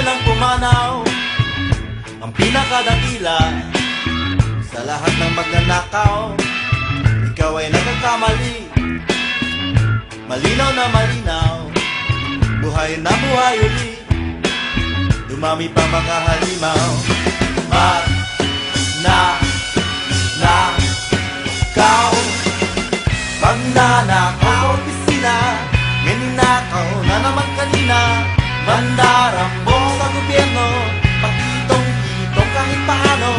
Ikaw lang pumanaw, ang pinakadakila sa lahat ng magnanakaw. Ikaw ay nagkakamali, malinaw na malinaw, buhay na buhay uli, dumami pa mga halimaw. Magnanakaw, magnanakaw opisina, may ninakaw na naman kanina. Mandarambo sa gobyerno, pakitong-kitong kahit paano.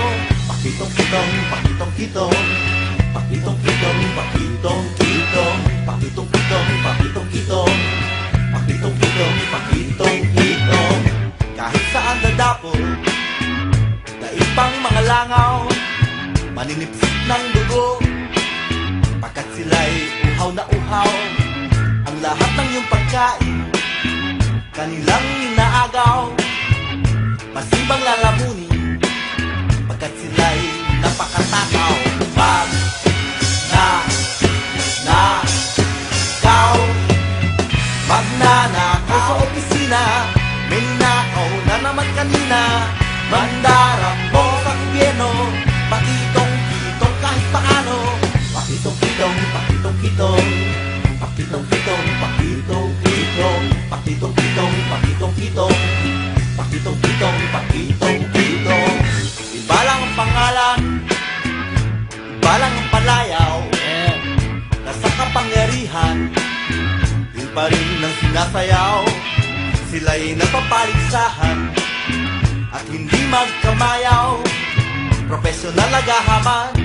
Pakitong-kitong, pakitong-kitong, pakitong-kitong, pakitong-kitong, pakitong-kitong, pakitong-kitong, pakitong-kitong, pakitong-kitong. Kahit saan dadapo, daig pang mga langaw, maninipsip ng dugo, pagkat sila'y uhaw na uhaw. Ang lahat ng iyong pagkain kanilang inaagaw, masibang lalamunin, pagkat sila'y napakatakaw. Magnanakaw, magnanakaw sa opisina, may ninakaw na naman kanina. Mandarambo sa gobyerno, pakitong-kitong kahit paano. Pakitong-kitong, pakitong-kitong, pakitong-kitong, pakitong-kitong, pakitong-kitong, pakitong-kitong, pakitong-kitong, pakitong-kitong. Iba lang ang pangalan, iba lang ang palayaw, nasa kapangyarihan, yun pa rin ang sinasayaw. Sila'y napapaligsahan at hindi magkamayaw, profesional naghahaman,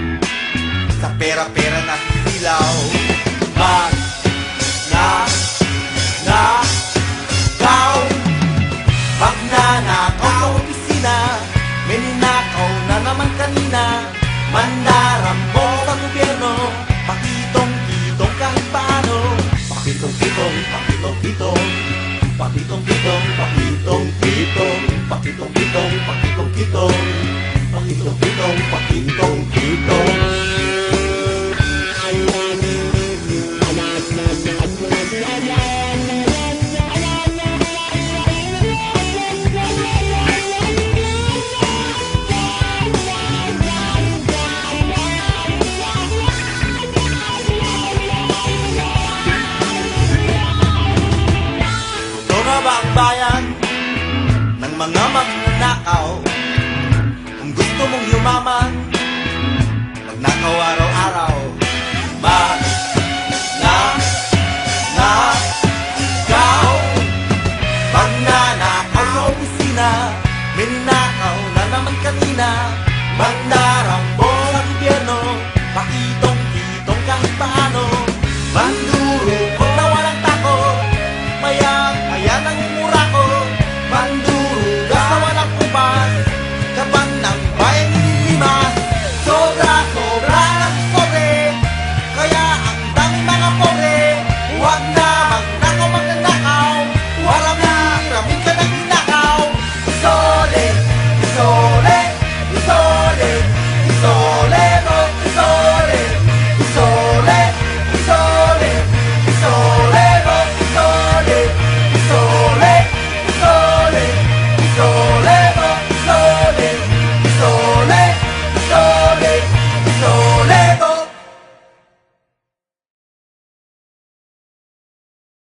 sa pera-pera na sisilaw. Magnanakaw, magnanakaw sa opisina, may ninakaw na naman kanina. Mandarambo sa gobyerno, pakitong-kitong kahit paano. Pakitong-kitong, pakitong-kitong, pakitong-kitong, pakitong-kitong, pakitong-kitong, pakitong-kitong, pakitong-kitong, pakitong-kitong. Ang bayan ng mga magnanakaw, kung gusto mong yumaman, magnakaw araw-araw. Magnanakaw, magnanakaw sa opisina, may ninakaw na naman kanina. Mandarambo sa gobyerno, pakitong-kitong kahit paano. Manduro, huwag na walang takot, maya ng